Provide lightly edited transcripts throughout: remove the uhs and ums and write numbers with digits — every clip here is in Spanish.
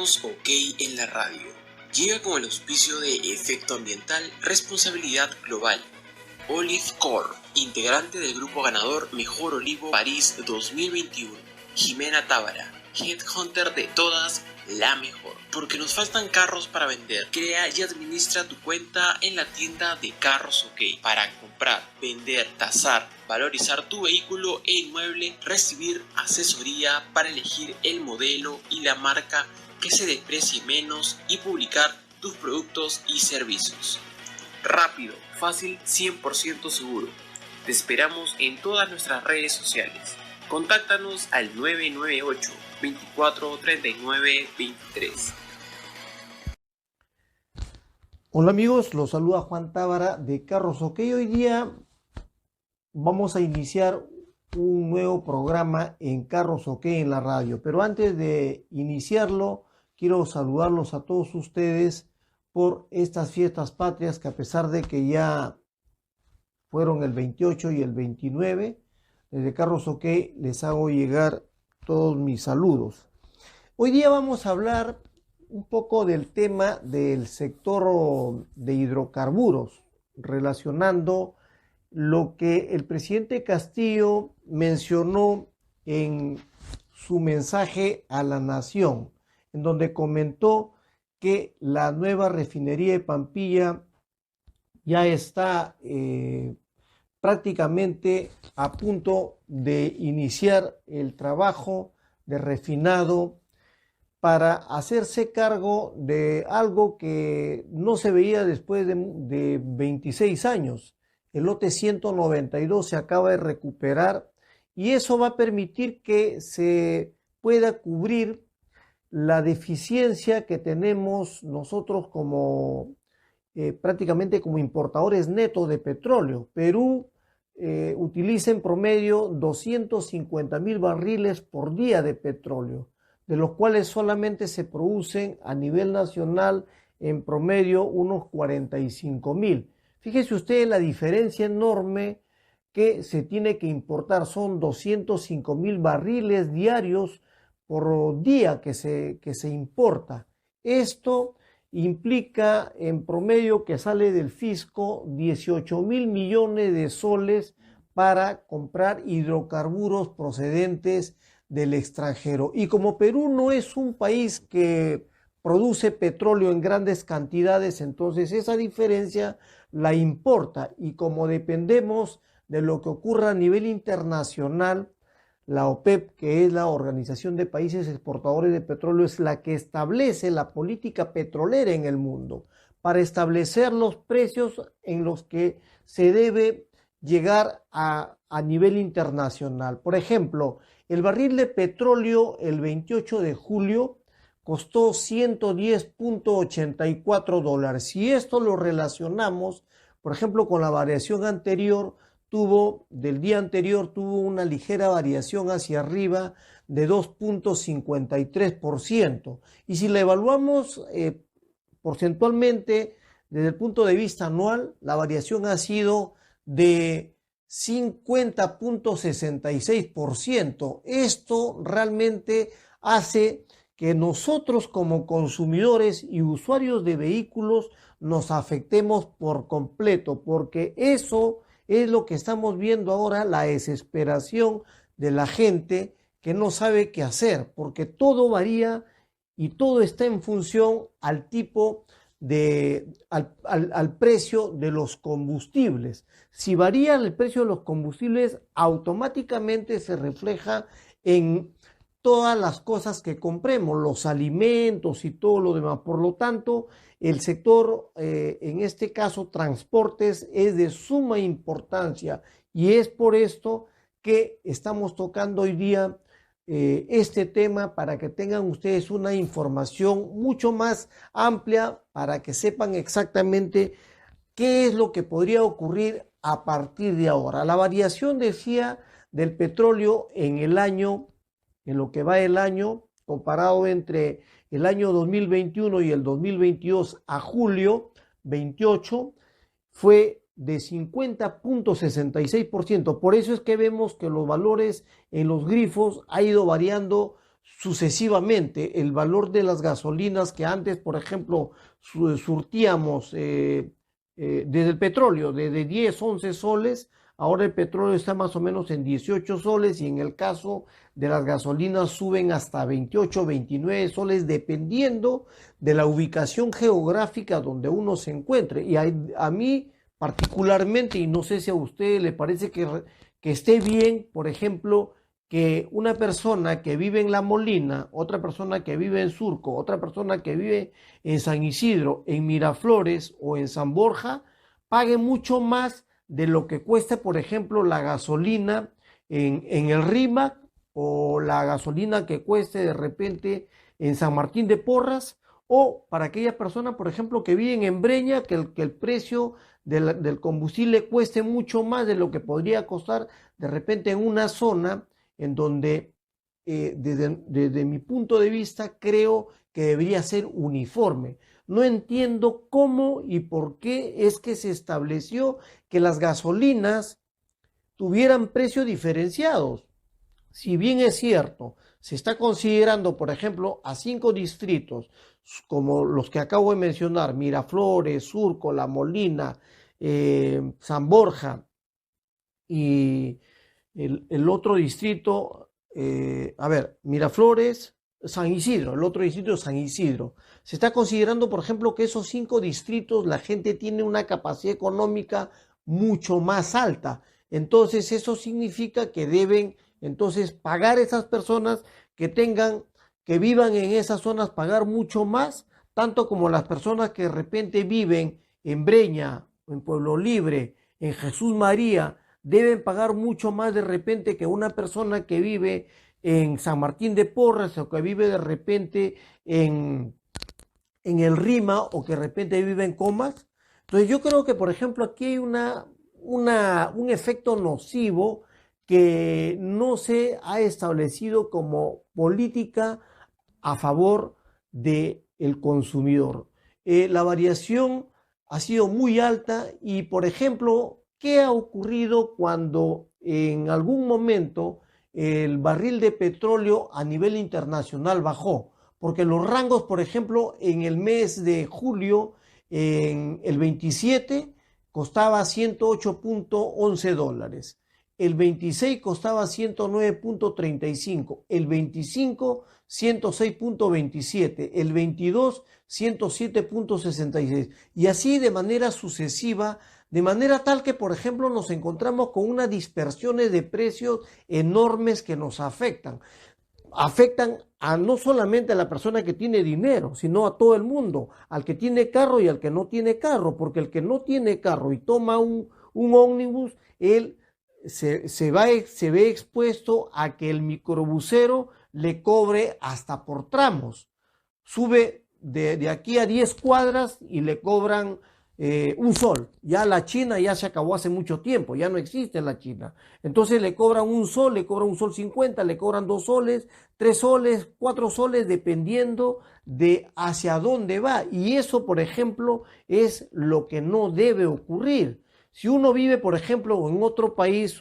Carros OK en la radio. Llega con el auspicio de Efecto Ambiental, Responsabilidad Global. Olive Corp, integrante del grupo ganador Mejor Olivo París 2021. Jimena Tábara, Headhunter de todas, la mejor. Porque nos faltan carros para vender. Crea y administra tu cuenta en la tienda de Carros OK para comprar, vender, tasar, valorizar tu vehículo e inmueble, recibir asesoría para elegir el modelo y la marca que se desprecie menos y publicar tus productos y servicios. Rápido, fácil, 100% seguro. Te esperamos en todas nuestras redes sociales. Contáctanos al 998 24 39 23. Hola amigos, los saluda Juan Tábara de Carros OK. Hoy día vamos a iniciar un nuevo programa en Carros OK en la radio. Pero antes de iniciarlo, quiero saludarlos a todos ustedes por estas fiestas patrias que, a pesar de que ya fueron el 28 y el 29, desde Carros OK les hago llegar todos mis saludos. Hoy día vamos a hablar un poco del tema del sector de hidrocarburos, relacionando lo que el presidente Castillo mencionó en su mensaje a la nación, en donde comentó que la nueva refinería de Pampilla ya está prácticamente a punto de iniciar el trabajo de refinado para hacerse cargo de algo que no se veía después de 26 años. El lote 192 se acaba de recuperar y eso va a permitir que se pueda cubrir la deficiencia que tenemos nosotros como prácticamente como importadores netos de petróleo. Perú utiliza en promedio 250,000 barriles por día de petróleo, de los cuales solamente se producen a nivel nacional en promedio unos 45,000. Fíjese usted la diferencia enorme que se tiene que importar. Son 205,000 barriles diarios por día que se importa. Esto implica en promedio que sale del fisco 18,000 millones de soles para comprar hidrocarburos procedentes del extranjero. Y como Perú no es un país que produce petróleo en grandes cantidades, entonces esa diferencia la importa, y como dependemos de lo que ocurra a nivel internacional, la OPEP, que es la Organización de Países Exportadores de Petróleo, es la que establece la política petrolera en el mundo para establecer los precios en los que se debe llegar a nivel internacional. Por ejemplo, el barril de petróleo el 28 de julio costó $110.84. Si esto lo relacionamos, por ejemplo, con la variación anterior, del día anterior tuvo una ligera variación hacia arriba de 2.53%. Y si la evaluamos porcentualmente desde el punto de vista anual, la variación ha sido de 50.66%. Esto realmente hace que nosotros como consumidores y usuarios de vehículos nos afectemos por completo, porque eso es lo que estamos viendo ahora, la desesperación de la gente que no sabe qué hacer, porque todo varía y todo está en función al tipo al precio de los combustibles. Si varía el precio de los combustibles, automáticamente se refleja en todas las cosas que compremos, los alimentos y todo lo demás. Por lo tanto, el sector, en este caso transportes, es de suma importancia, y es por esto que estamos tocando hoy día este tema, para que tengan ustedes una información mucho más amplia, para que sepan exactamente qué es lo que podría ocurrir a partir de ahora. La variación, decía, del petróleo en lo que va el año, comparado entre el año 2021 y el 2022 a julio 28, fue de 50.66%. Por eso es que vemos que los valores en los grifos ha ido variando sucesivamente el valor de las gasolinas que antes, por ejemplo, surtíamos desde el petróleo, desde 10, 11 soles, ahora el petróleo está más o menos en 18 soles y en el caso de las gasolinas suben hasta 28, 29 soles, dependiendo de la ubicación geográfica donde uno se encuentre. Y a mí particularmente, y no sé si a usted le parece que esté bien, por ejemplo, que una persona que vive en La Molina, otra persona que vive en Surco, otra persona que vive en San Isidro, en Miraflores o en San Borja, pague mucho más de lo que cuesta, por ejemplo, la gasolina en el RIMAC o la gasolina que cueste de repente en San Martín de Porras, o para aquellas personas, por ejemplo, que viven en Breña, que el precio del combustible cueste mucho más de lo que podría costar de repente en una zona en donde desde mi punto de vista creo que debería ser uniforme. No entiendo cómo y por qué es que se estableció que las gasolinas tuvieran precios diferenciados. Si bien es cierto, se está considerando, por ejemplo, a 5 distritos, como los que acabo de mencionar, Miraflores, Surco, La Molina, San Borja y el otro distrito, Miraflores, San Isidro, el otro distrito es San Isidro. Se está considerando, por ejemplo, que esos 5 distritos la gente tiene una capacidad económica mucho más alta. Entonces, eso significa que deben entonces pagar esas personas que vivan en esas zonas, pagar mucho más, tanto como las personas que de repente viven en Breña, en Pueblo Libre, en Jesús María, deben pagar mucho más de repente que una persona que vive en San Martín de Porres o que vive de repente en el Rima o que de repente vive en Comas. Entonces yo creo que, por ejemplo, aquí hay un efecto nocivo que no se ha establecido como política a favor del consumidor. La variación ha sido muy alta y, por ejemplo, ¿qué ha ocurrido cuando en algún momento el barril de petróleo a nivel internacional bajó? Porque los rangos, por ejemplo, en el mes de julio, en el 27 costaba 108.11 dólares. El 26 costaba 109.35, el 25 106.27, el 22 107.66 y así de manera sucesiva, de manera tal que, por ejemplo, nos encontramos con unas dispersiones de precios enormes que nos afectan a no solamente a la persona que tiene dinero, sino a todo el mundo, al que tiene carro y al que no tiene carro, porque el que no tiene carro y toma un ómnibus, él se ve expuesto a que el microbusero le cobre hasta por tramos. Sube de aquí a 10 cuadras y le cobran un sol. Ya la China ya se acabó hace mucho tiempo, ya no existe la China. Entonces le cobran un sol, le cobran un sol 50, le cobran 2 soles, 3 soles, 4 soles, dependiendo de hacia dónde va. Y eso, por ejemplo, es lo que no debe ocurrir. Si uno vive, por ejemplo, en otro país,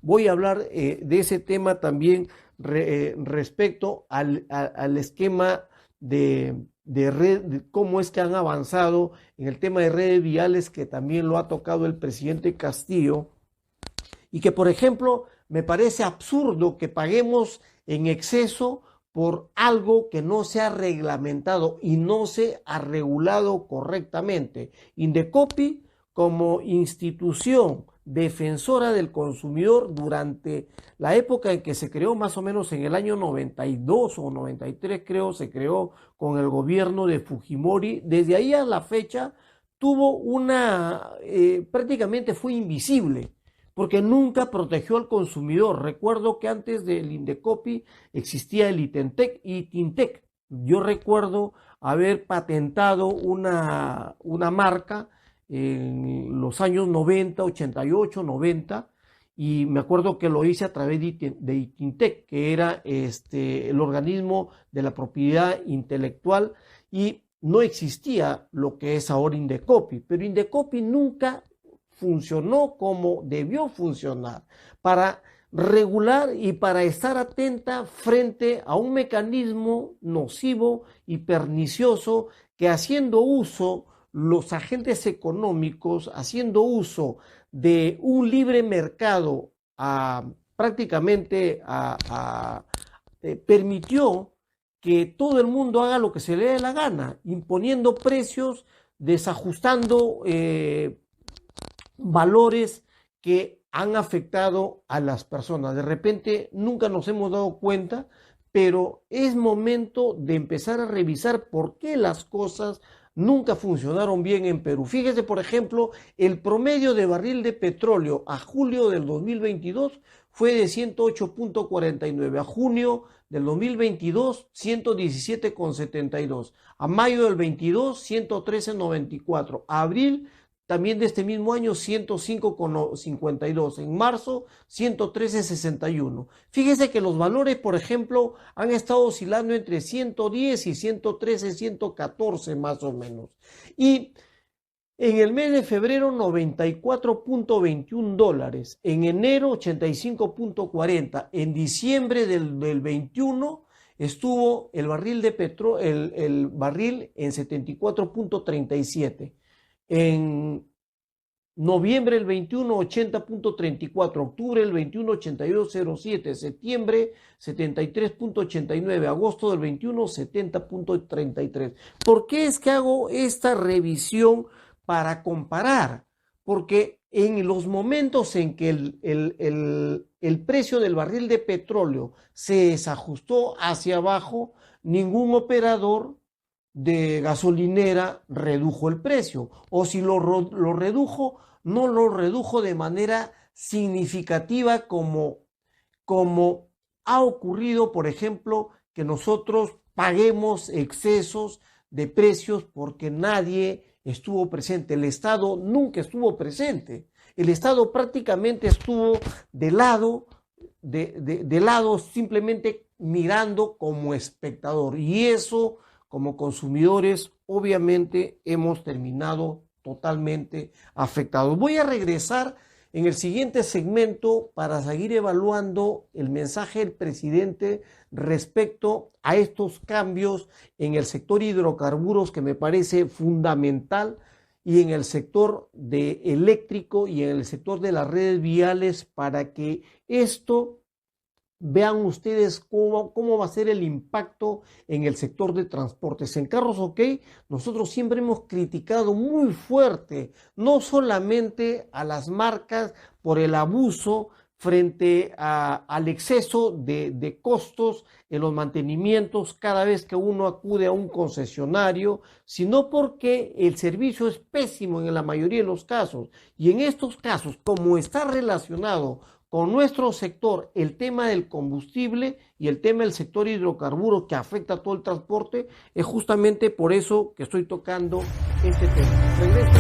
voy a hablar de ese tema también respecto al esquema de cómo es que han avanzado en el tema de redes viales, que también lo ha tocado el presidente Castillo, y que, por ejemplo, me parece absurdo que paguemos en exceso por algo que no se ha reglamentado y no se ha regulado correctamente. Indecopi, como institución defensora del consumidor durante la época en que se creó, más o menos en el año 92 o 93 creo, se creó con el gobierno de Fujimori. Desde ahí a la fecha tuvo prácticamente fue invisible, porque nunca protegió al consumidor. Recuerdo que antes del Indecopi existía el Itintec. Yo recuerdo haber patentado una marca en los años 90, 88, 90, y me acuerdo que lo hice a través de Itintec, que era el organismo de la propiedad intelectual, y no existía lo que es ahora Indecopi, pero Indecopi nunca funcionó como debió funcionar para regular y para estar atenta frente a un mecanismo nocivo y pernicioso que, haciendo uso los agentes económicos, haciendo uso de un libre mercado, prácticamente permitió que todo el mundo haga lo que se le dé la gana, imponiendo precios, desajustando valores que han afectado a las personas. De repente nunca nos hemos dado cuenta, pero es momento de empezar a revisar por qué las cosas nunca funcionaron bien en Perú. Fíjese, por ejemplo, el promedio de barril de petróleo a julio del 2022 fue de 108.49, a junio del 2022 117.72, a mayo del 22 113.94, a abril también de este mismo año 105.52, en marzo 113.61. Fíjese que los valores, por ejemplo, han estado oscilando entre 110 y 113, 114 más o menos. Y en el mes de febrero 94.21 dólares, en enero 85.40, en diciembre del 21 estuvo el barril de petróleo, el barril en 74.37. En noviembre del 21, 80.34, octubre del 21, 82.07, septiembre 73.89, agosto del 21, 70.33. ¿Por qué es que hago esta revisión para comparar? Porque en los momentos en que el precio del barril de petróleo se desajustó hacia abajo, ningún operador de gasolinera redujo el precio, o si lo redujo, no lo redujo de manera significativa como ha ocurrido, por ejemplo, que nosotros paguemos excesos de precios porque nadie estuvo presente. El Estado nunca estuvo presente. El Estado prácticamente estuvo de lado simplemente mirando como espectador, y eso, como consumidores, obviamente hemos terminado totalmente afectados. Voy a regresar en el siguiente segmento para seguir evaluando el mensaje del presidente respecto a estos cambios en el sector hidrocarburos, que me parece fundamental, y en el sector eléctrico y en el sector de las redes viales, para que esto vean ustedes cómo va a ser el impacto en el sector de transportes. En Carros OK, nosotros siempre hemos criticado muy fuerte, no solamente a las marcas por el abuso frente al exceso de costos en los mantenimientos cada vez que uno acude a un concesionario, sino porque el servicio es pésimo en la mayoría de los casos. Y en estos casos, como está relacionado con nuestro sector el tema del combustible y el tema del sector hidrocarburo que afecta a todo el transporte, es justamente por eso que estoy tocando este tema. Regreso.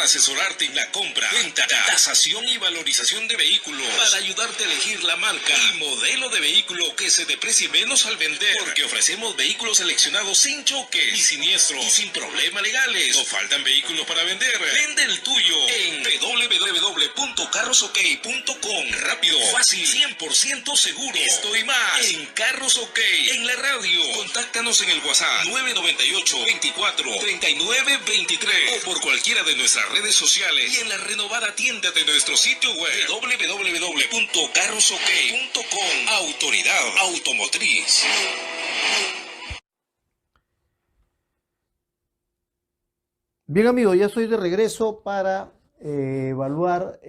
Asesorarte en la compra, venta, tasación y valorización de vehículos, para ayudarte a elegir la marca y modelo de vehículo que se deprecie menos al vender, porque ofrecemos vehículos seleccionados sin choques ni siniestros y sin problemas legales. No faltan vehículos para vender. Vende el tuyo en www.carrosok.com. Rápido, fácil, 100% seguro. Esto y más en Carros OK, en la radio. Contáctanos en el WhatsApp 998 24 39 23 o por cualquiera de nuestras redes sociales y en la renovada tienda de nuestro sitio web www.carrosok.com. Autoridad Automotriz. Bien, amigos, ya estoy de regreso para evaluar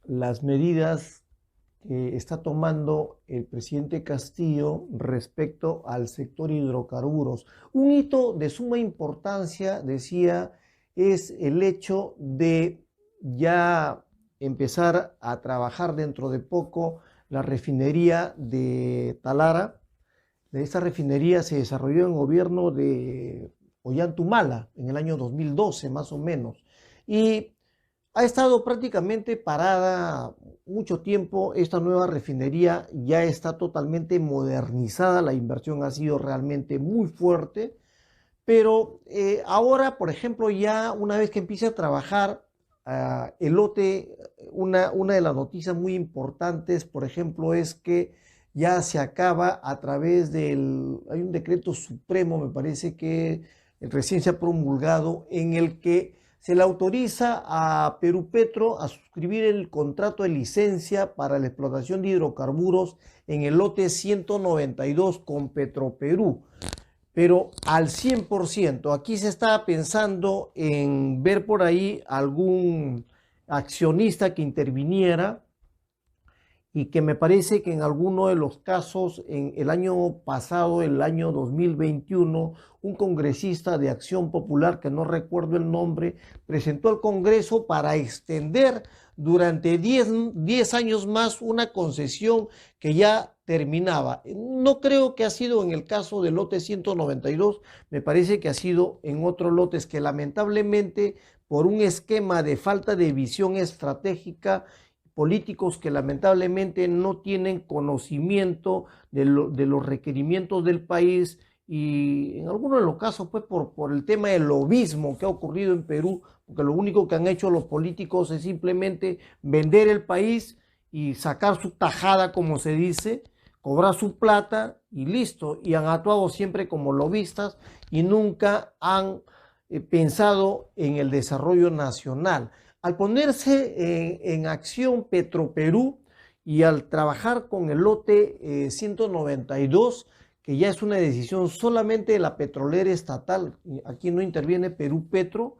las medidas que está tomando el presidente Castillo respecto al sector hidrocarburos. Un hito de suma importancia, decía, es el hecho de ya empezar a trabajar dentro de poco la refinería de Talara. Esta refinería se desarrolló en el gobierno de Ollantumala en el año 2012 más o menos, y ha estado prácticamente parada mucho tiempo. Esta nueva refinería ya está totalmente modernizada, la inversión ha sido realmente muy fuerte, pero ahora, por ejemplo, ya una vez que empiece a trabajar el lote, una de las noticias muy importantes, por ejemplo, es que ya se acaba a través hay un decreto supremo, me parece que recién se ha promulgado, en el que se le autoriza a Perupetro a suscribir el contrato de licencia para la explotación de hidrocarburos en el lote 192 con Petroperú, pero al 100%. Aquí se está pensando en ver por ahí algún accionista que interviniera, y que me parece que en alguno de los casos, en el año pasado, el año 2021, un congresista de Acción Popular, que no recuerdo el nombre, presentó al Congreso para extender durante 10 años más una concesión que ya terminaba. No creo que ha sido en el caso del lote 192, me parece que ha sido en otros lotes que lamentablemente, por un esquema de falta de visión estratégica, políticos que lamentablemente no tienen conocimiento de los requerimientos del país, y en algunos de los casos pues por el tema del lobismo que ha ocurrido en Perú, porque lo único que han hecho los políticos es simplemente vender el país y sacar su tajada, como se dice, cobrar su plata y listo, y han actuado siempre como lobistas y nunca han pensado en el desarrollo nacional. Al ponerse en acción Petroperú y al trabajar con el lote 192, que ya es una decisión solamente de la petrolera estatal, aquí no interviene Perú Petro,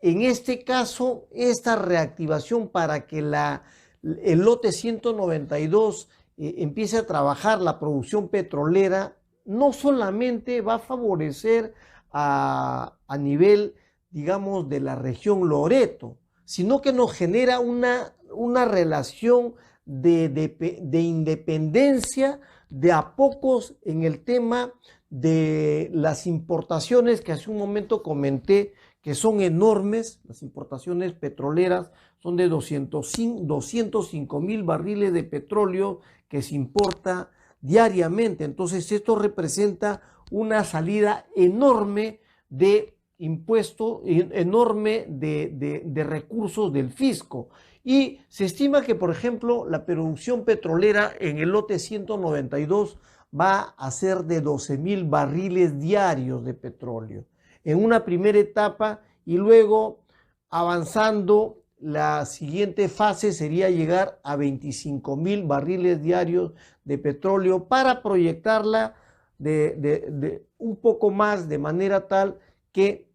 en este caso, esta reactivación para que el lote 192 empiece a trabajar la producción petrolera, no solamente va a favorecer a nivel, digamos, de la región Loreto, sino que nos genera una relación de independencia de a pocos en el tema de las importaciones, que hace un momento comenté que son enormes. Las importaciones petroleras son de 205,000 barriles de petróleo que se importa diariamente. Entonces esto representa una salida enorme de impuesto, enorme de recursos del fisco, y se estima que, por ejemplo, la producción petrolera en el lote 192 va a ser de 12,000 barriles diarios de petróleo en una primera etapa, y luego avanzando, la siguiente fase sería llegar a 25,000 barriles diarios de petróleo, para proyectarla de un poco más, de manera tal que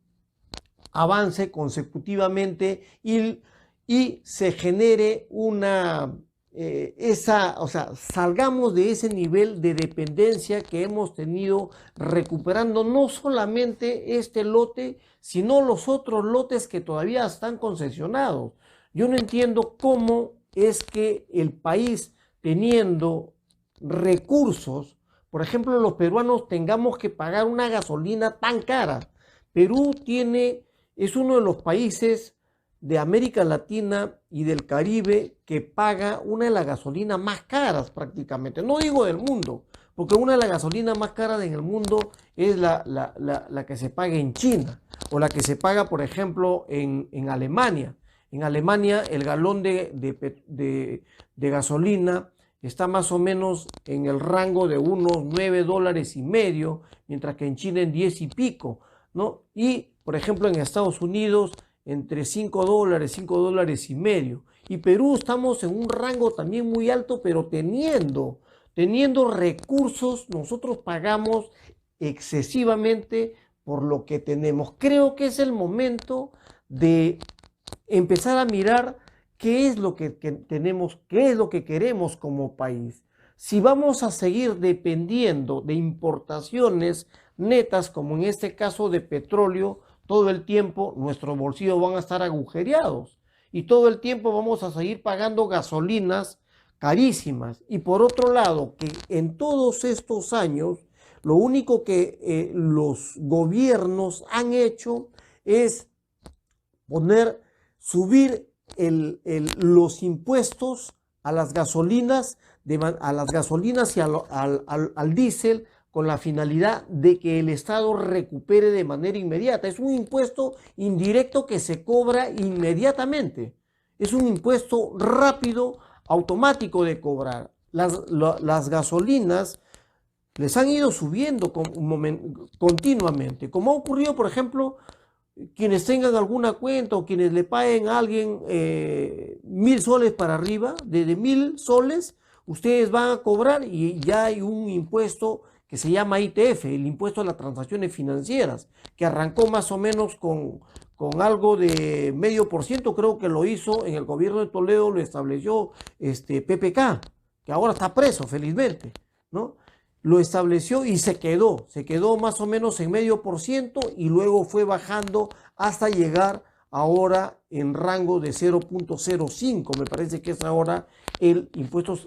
avance consecutivamente y se genere salgamos de ese nivel de dependencia que hemos tenido, recuperando no solamente este lote, sino los otros lotes que todavía están concesionados. Yo no entiendo cómo es que el país, teniendo recursos, por ejemplo, los peruanos, tengamos que pagar una gasolina tan cara. Perú es uno de los países de América Latina y del Caribe que paga una de las gasolinas más caras prácticamente. No digo del mundo, porque una de las gasolinas más caras en el mundo es la que se paga en China, o la que se paga, por ejemplo, en Alemania. En Alemania el galón de gasolina está más o menos en el rango de unos $9.50, mientras que en China en 10 y pico, ¿no? Y, por ejemplo, en Estados Unidos entre $5, $5.50. Y Perú estamos en un rango también muy alto, pero teniendo recursos, nosotros pagamos excesivamente por lo que tenemos. Creo que es el momento de empezar a mirar qué es lo que tenemos, qué es lo que queremos como país. Si vamos a seguir dependiendo de importaciones netas, como en este caso de petróleo, todo el tiempo nuestros bolsillos van a estar agujereados. y todo el tiempo vamos a seguir pagando gasolinas carísimas. Y por otro lado, que en todos estos años, lo único que los gobiernos han hecho es subir los impuestos a las gasolinas, y al diésel, con la finalidad de que el Estado recupere de manera inmediata. Es un impuesto indirecto que se cobra inmediatamente. Es un impuesto rápido, automático de cobrar. Las gasolinas les han ido subiendo continuamente, como ha ocurrido, por ejemplo, quienes tengan alguna cuenta o quienes le paguen a alguien 1.000 soles para arriba, desde 1.000 soles, ustedes van a cobrar y ya hay un impuesto que se llama ITF, el impuesto a las transacciones financieras, que arrancó más o menos con algo de 0,5%, creo que lo hizo en el gobierno de Toledo, lo estableció PPK, que ahora está preso, felizmente, ¿no? Lo estableció y se quedó más o menos en 0,5% y luego fue bajando hasta llegar ahora en rango de 0,05, me parece que es ahora el impuesto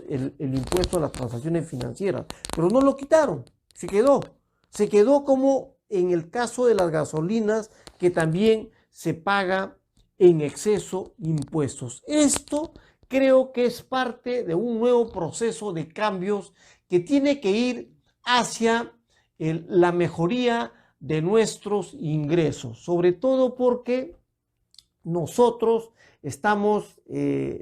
a las transacciones financieras, pero no lo quitaron, se quedó como en el caso de las gasolinas, que también se paga en exceso impuestos. Esto creo que es parte de un nuevo proceso de cambios que tiene que ir hacia la mejoría de nuestros ingresos, sobre todo porque nosotros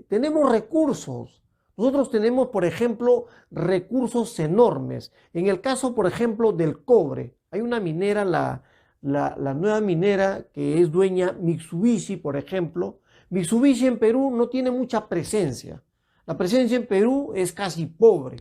tenemos recursos. Nosotros tenemos, por ejemplo, recursos enormes. En el caso, por ejemplo, del cobre, hay una minera, la nueva minera que es dueña Mitsubishi, por ejemplo. Mitsubishi en Perú no tiene mucha presencia. La presencia en Perú es casi pobre.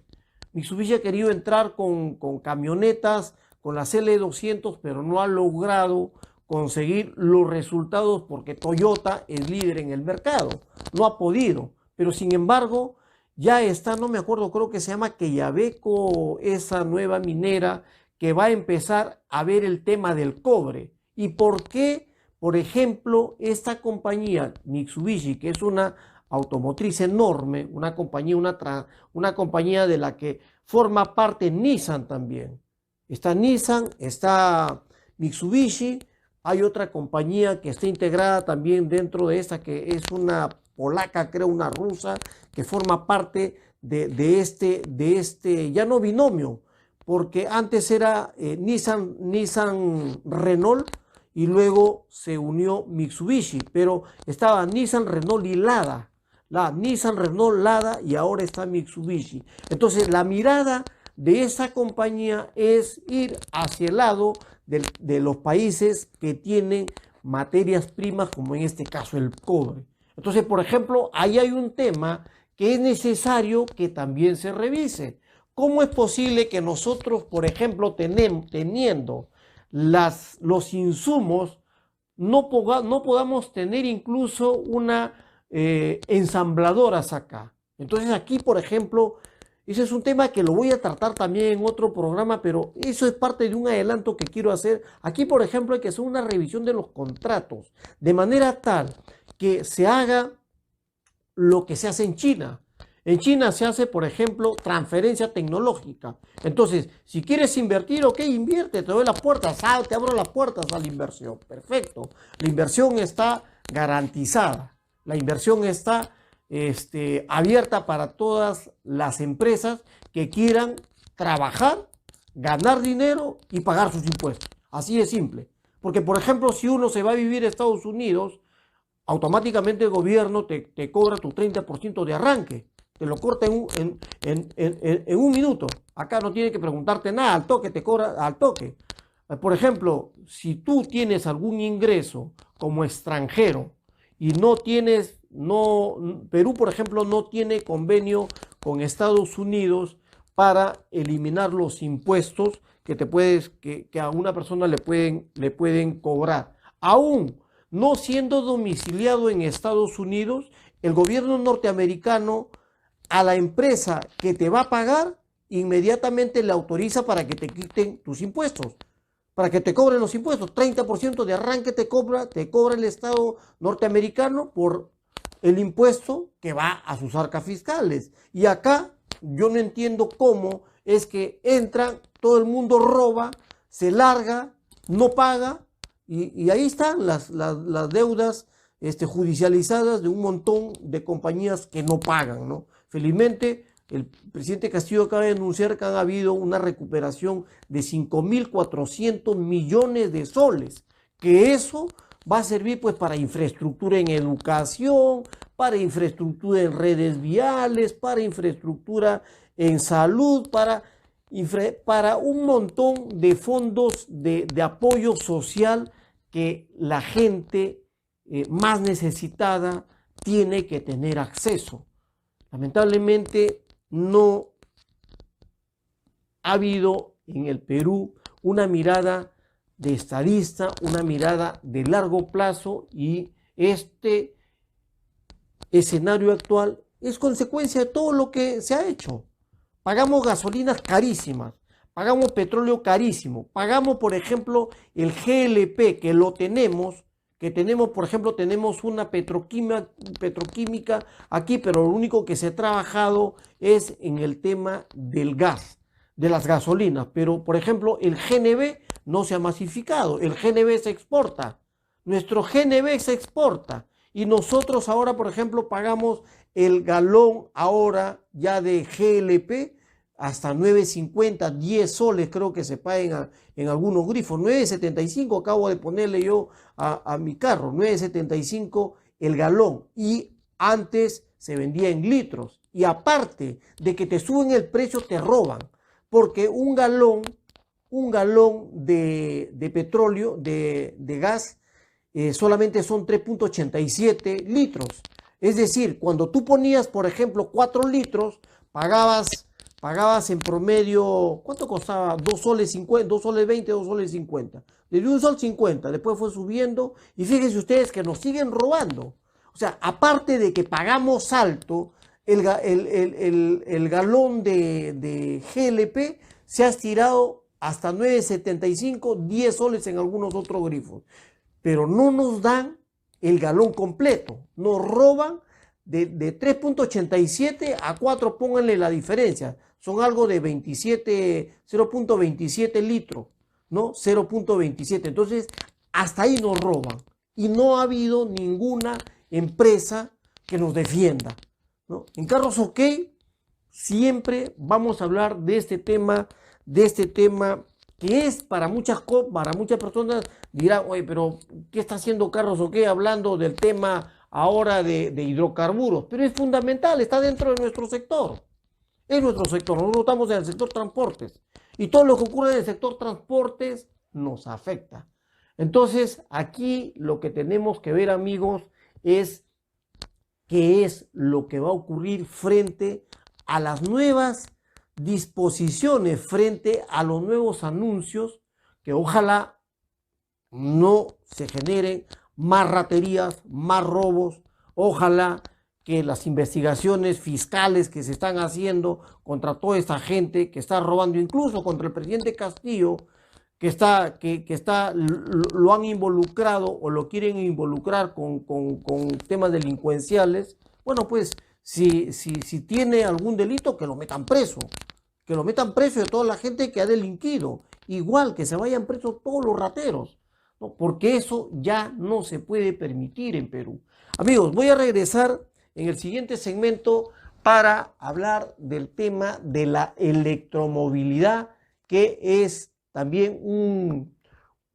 Mitsubishi ha querido entrar con camionetas, con la CL200, pero no ha logrado conseguir los resultados porque Toyota es líder en el mercado. No ha podido, pero sin embargo ya está, no me acuerdo, creo que se llama Quellaveco, esa nueva minera que va a empezar a ver el tema del cobre. ¿Y por qué, por ejemplo, esta compañía Mitsubishi, que es una automotriz enorme, una compañía de la que forma parte Nissan también? Está Nissan, está Mitsubishi, hay otra compañía que está integrada también dentro de esta, que es una polaca, creo, una rusa, que forma parte de este ya no binomio, porque antes era Nissan Renault y luego se unió Mitsubishi, pero estaba Nissan Renault y Lada, la Nissan Renault Lada, y ahora está Mitsubishi. Entonces la mirada de esa compañía es ir hacia el lado de los países que tienen materias primas, como en este caso el cobre. Entonces, por ejemplo, ahí hay un tema que es necesario que también se revise. ¿Cómo es posible que nosotros, por ejemplo, teniendo los insumos, no podamos tener incluso una ensambladoras acá? Entonces aquí, por ejemplo, ese es un tema que lo voy a tratar también en otro programa, pero eso es parte de un adelanto que quiero hacer. Aquí, por ejemplo, hay que hacer una revisión de los contratos, de manera tal que se haga lo que se hace en China. En China se hace, por ejemplo, transferencia tecnológica. Entonces, si quieres invertir, ok, invierte, te doy las puertas, te abro las puertas a la inversión. Perfecto. La inversión está garantizada. La inversión está abierta para todas las empresas que quieran trabajar, ganar dinero y pagar sus impuestos. Así de simple. Porque, por ejemplo, si uno se va a vivir a Estados Unidos, automáticamente el gobierno te cobra tu 30% de arranque. Te lo corta en un minuto. Acá no tiene que preguntarte nada, al toque te cobra al toque. Por ejemplo, si tú tienes algún ingreso como extranjero y Perú, por ejemplo, no tiene convenio con Estados Unidos para eliminar los impuestos que a una persona le pueden cobrar. Aún no siendo domiciliado en Estados Unidos, el gobierno norteamericano a la empresa que te va a pagar inmediatamente le autoriza para que te quiten tus impuestos, para que te cobren los impuestos. 30% de arranque te cobra el Estado norteamericano por el impuesto que va a sus arcas fiscales. Y acá yo no entiendo cómo es que entran, todo el mundo roba, se larga, no paga, y ahí están las deudas judicializadas de un montón de compañías que no pagan, ¿no? Felizmente, el presidente Castillo acaba de anunciar que ha habido una recuperación de 5.400 millones de soles, que eso va a servir pues para infraestructura en educación, para infraestructura en redes viales, para infraestructura en salud, para un montón de fondos de apoyo social que la gente más necesitada tiene que tener acceso. Lamentablemente no ha habido en el Perú una mirada de estadista, una mirada de largo plazo, y este escenario actual es consecuencia de todo lo que se ha hecho. Pagamos gasolinas carísimas, pagamos petróleo carísimo, pagamos, por ejemplo, el GLP, que lo tenemos, por ejemplo, tenemos una petroquímica aquí, pero lo único que se ha trabajado es en el tema del gas, de las gasolinas. Pero, por ejemplo, el GNB no se ha masificado, el GNB se exporta, nuestro GNB se exporta. Y nosotros ahora, por ejemplo, pagamos el galón ahora ya de GLP hasta 9.50, 10 soles creo que se paguen en algunos grifos, 9.75 acabo de ponerle yo a mi carro, 9.75 el galón, y antes se vendía en litros. Y aparte de que te suben el precio, te roban, porque un galón de petróleo, de gas, solamente son 3.87 litros. Es decir, cuando tú ponías, por ejemplo, 4 litros, pagabas en promedio, ¿cuánto costaba? 2 soles 50, 2 soles 20, 2 soles 50. Desde 1 sol 50, después fue subiendo, y fíjense ustedes que nos siguen robando. O sea, aparte de que pagamos alto, el galón de GLP se ha estirado hasta 9.75, 10 soles en algunos otros grifos. Pero no nos dan el galón completo, nos roban de 3.87 a 4, pónganle la diferencia, son algo de 0.27 litros, ¿no? 0.27, entonces hasta ahí nos roban, y no ha habido ninguna empresa que nos defienda, ¿no? En Carros OK siempre vamos a hablar de este tema que es para muchas personas dirán, oye, pero ¿qué está haciendo Carros OK hablando del tema ahora de hidrocarburos? Pero es fundamental, está dentro de nuestro sector. Es nuestro sector, nosotros estamos en el sector transportes, y todo lo que ocurre en el sector transportes nos afecta. Entonces, aquí lo que tenemos que ver, amigos, es qué es lo que va a ocurrir frente a las nuevas disposiciones, frente a los nuevos anuncios, que ojalá no se generen más raterías, más robos. Ojalá que las investigaciones fiscales que se están haciendo contra toda esta gente que está robando, incluso contra el presidente Castillo, que lo han involucrado o lo quieren involucrar con temas delincuenciales, bueno, pues si tiene algún delito, que lo metan preso de toda la gente que ha delinquido, igual que se vayan presos todos los rateros, ¿no? Porque eso ya no se puede permitir en Perú. Amigos, voy a regresar en el siguiente segmento para hablar del tema de la electromovilidad, que es también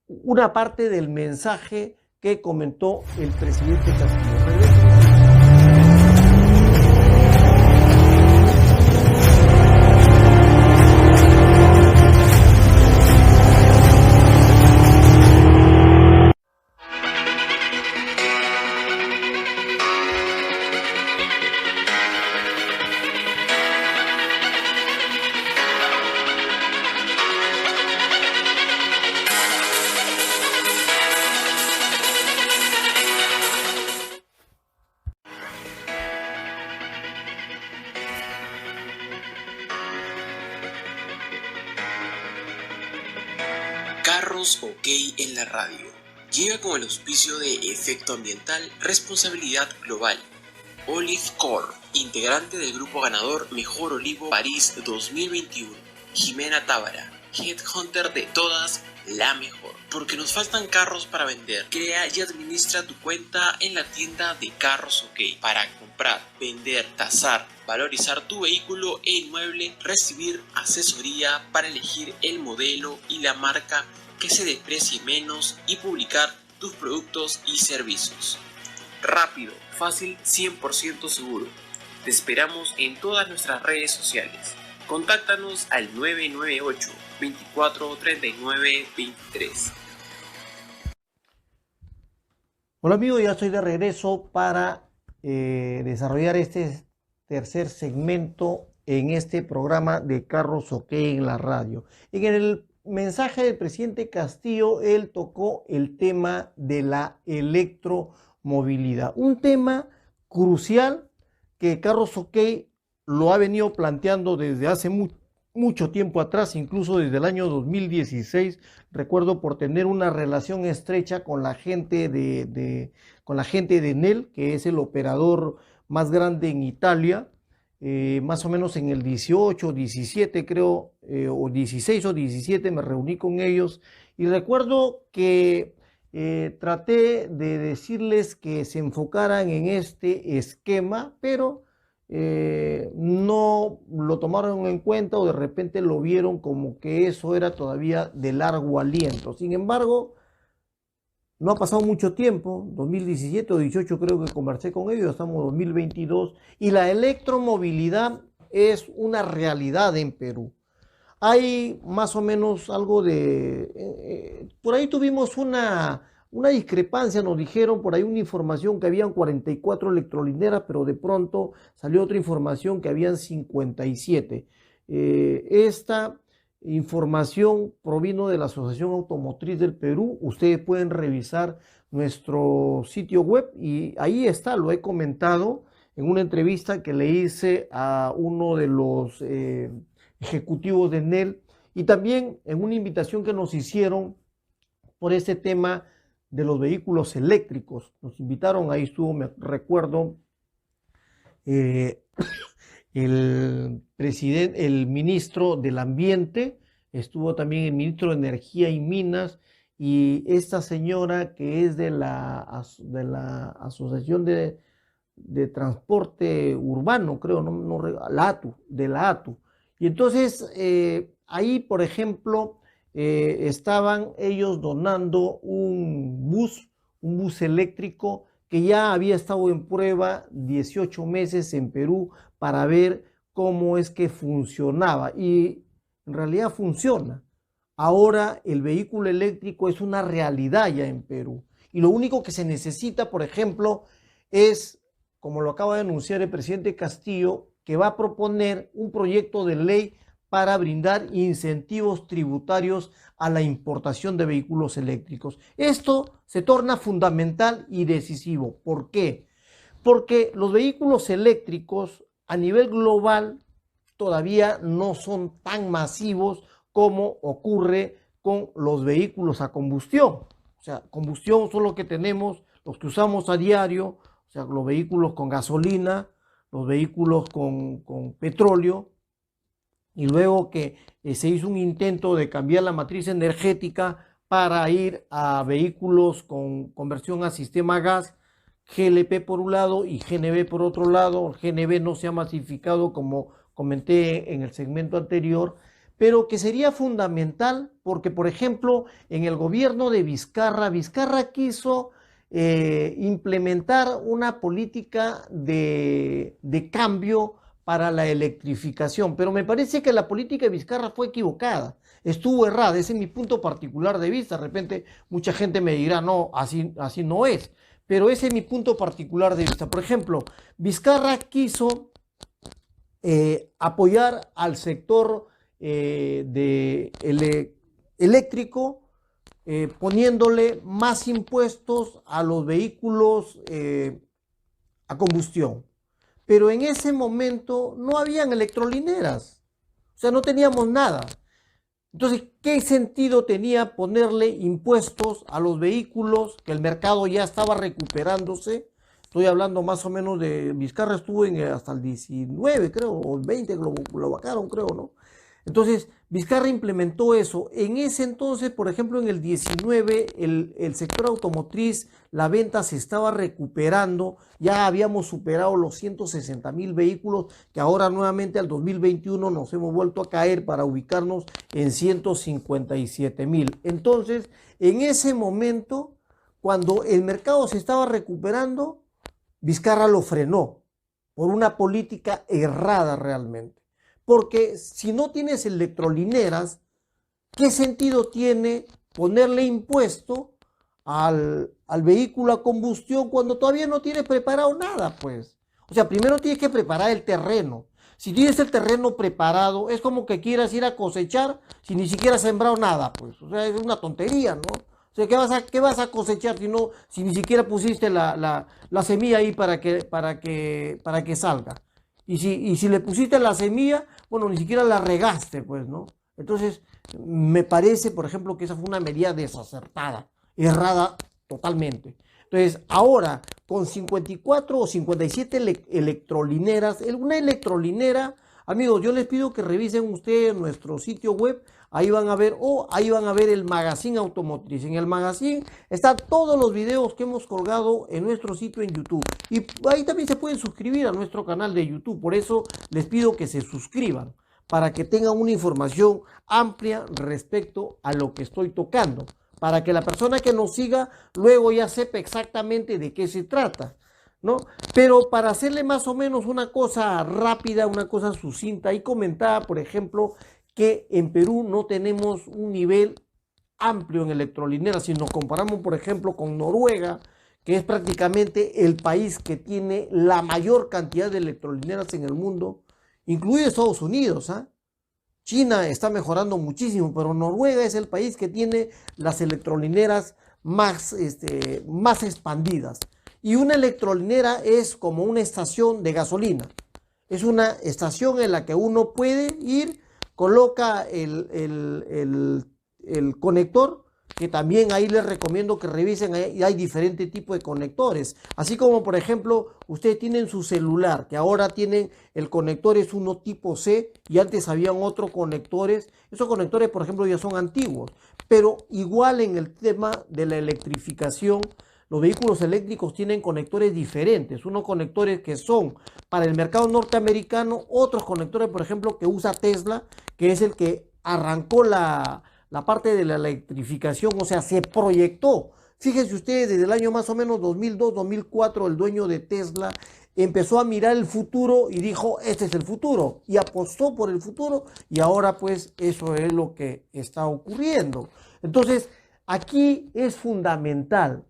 una parte del mensaje que comentó el presidente Castillo. Regresemos. Carros OK en la radio. Llega con el auspicio de Efecto Ambiental, Responsabilidad Global, Olive Core, integrante del grupo ganador Mejor Olivo París 2021. Jimena Tábara, Headhunter de todas, la mejor. Porque nos faltan carros para vender. Crea y administra tu cuenta en la tienda de Carros OK para comprar, vender, tasar, valorizar tu vehículo e inmueble, recibir asesoría para elegir el modelo y la marca que se desprecie menos y publicar tus productos y servicios. Rápido, fácil, 100% seguro. Te esperamos en todas nuestras redes sociales. Contáctanos al 998 24 39 23. Hola amigos, ya estoy de regreso para desarrollar este tercer segmento en este programa de Carros OK en la radio. En el mensaje del presidente Castillo, él tocó el tema de la electromovilidad, un tema crucial que Carros OK lo ha venido planteando desde hace mucho tiempo atrás, incluso desde el año 2016. Recuerdo por tener una relación estrecha con la gente de Enel, que es el operador más grande en Italia, más o menos en el 18, 17 creo, o 16 o 17 me reuní con ellos y recuerdo que traté de decirles que se enfocaran en este esquema, pero no lo tomaron en cuenta o de repente lo vieron como que eso era todavía de largo aliento. Sin embargo, no ha pasado mucho tiempo, 2017 o 18 creo que conversé con ellos, estamos en 2022 y la electromovilidad es una realidad en Perú. Hay más o menos algo de... por ahí tuvimos una discrepancia, nos dijeron por ahí una información que habían 44 electrolineras, pero de pronto salió otra información que habían 57. Esta información provino de la Asociación Automotriz del Perú. Ustedes pueden revisar nuestro sitio web y ahí está, lo he comentado en una entrevista que le hice a uno de los ejecutivos de Enel y también en una invitación que nos hicieron por este tema de los vehículos eléctricos. Nos invitaron, ahí estuvo, me recuerdo, el ministro del Ambiente, estuvo también el ministro de Energía y Minas y esta señora que es de la Asociación de Transporte Urbano, creo, de la ATU. Y entonces ahí, por ejemplo, estaban ellos donando un bus eléctrico que ya había estado en prueba 18 meses en Perú para ver cómo es que funcionaba y en realidad funciona. Ahora el vehículo eléctrico es una realidad ya en Perú y lo único que se necesita, por ejemplo, es, como lo acaba de anunciar el presidente Castillo, que va a proponer un proyecto de ley para brindar incentivos tributarios a la importación de vehículos eléctricos. Esto se torna fundamental y decisivo. ¿Por qué? Porque los vehículos eléctricos a nivel global todavía no son tan masivos como ocurre con los vehículos a combustión. O sea, combustión son los que tenemos, los que usamos a diario, o sea, los vehículos con gasolina, los vehículos con petróleo, y luego que se hizo un intento de cambiar la matriz energética para ir a vehículos con conversión a sistema gas, GLP por un lado y GNV por otro lado. El GNV no se ha masificado como comenté en el segmento anterior, pero que sería fundamental porque, por ejemplo, en el gobierno de Vizcarra quiso implementar una política de cambio para la electrificación, pero me parece que la política de Vizcarra fue equivocada, estuvo errada, ese es mi punto particular de vista. De repente mucha gente me dirá, no, así no es, pero ese es mi punto particular de vista. Por ejemplo, Vizcarra quiso apoyar al sector eléctrico, poniéndole más impuestos a los vehículos a combustión. Pero en ese momento no habían electrolineras, o sea, no teníamos nada. Entonces, ¿qué sentido tenía ponerle impuestos a los vehículos que el mercado ya estaba recuperándose? Estoy hablando más o menos de, Vizcarra estuvo hasta el 19, creo, o el 20, lo vacaron, creo, ¿no? Entonces, Vizcarra implementó eso. En ese entonces, por ejemplo, en el 19, el sector automotriz, la venta se estaba recuperando. Ya habíamos superado los 160.000 vehículos, que ahora nuevamente al 2021 nos hemos vuelto a caer para ubicarnos en 157.000. Entonces, en ese momento, cuando el mercado se estaba recuperando, Vizcarra lo frenó por una política errada realmente. Porque si no tienes electrolineras, ¿qué sentido tiene ponerle impuesto al vehículo a combustión cuando todavía no tienes preparado nada, pues? O sea, primero tienes que preparar el terreno. Si tienes el terreno preparado, es como que quieras ir a cosechar si ni siquiera has sembrado nada, pues. O sea, es una tontería, ¿no? O sea, ¿qué vas a cosechar si ni siquiera pusiste la semilla ahí para que salga? Y si le pusiste la semilla, bueno, ni siquiera la regaste, pues, ¿no? Entonces, me parece, por ejemplo, que esa fue una medida desacertada, errada totalmente. Entonces, ahora, con 54 o 57 electrolineras, una electrolinera, amigos, yo les pido que revisen ustedes nuestro sitio web, ahí van a ver, ahí van a ver el magazine automotriz. En el magazine están todos los videos que hemos colgado en nuestro sitio en YouTube. Y ahí también se pueden suscribir a nuestro canal de YouTube. Por eso les pido que se suscriban, para que tengan una información amplia respecto a lo que estoy tocando. Para que la persona que nos siga luego ya sepa exactamente de qué se trata, ¿no? Pero para hacerle más o menos una cosa rápida, una cosa sucinta, y comentaba, por ejemplo, que en Perú no tenemos un nivel amplio en electrolineras. Si nos comparamos, por ejemplo, con Noruega, que es prácticamente el país que tiene la mayor cantidad de electrolineras en el mundo, incluido Estados Unidos, ¿ah? China está mejorando muchísimo, pero Noruega es el país que tiene las electrolineras más expandidas. Y una electrolinera es como una estación de gasolina. Es una estación en la que uno puede ir, coloca el conector, que también ahí les recomiendo que revisen, hay diferentes tipos de conectores. Así como, por ejemplo, ustedes tienen su celular, que ahora tienen el conector es uno tipo C, y antes habían otros conectores. Esos conectores, por ejemplo, ya son antiguos. Pero igual en el tema de la electrificación, los vehículos eléctricos tienen conectores diferentes. Unos conectores que son para el mercado norteamericano, otros conectores, por ejemplo, que usa Tesla, que es el que arrancó la parte de la electrificación, o sea, se proyectó. Fíjense ustedes, desde el año más o menos 2002, 2004, el dueño de Tesla empezó a mirar el futuro y dijo, este es el futuro, y apostó por el futuro, y ahora pues eso es lo que está ocurriendo. Entonces, aquí es fundamental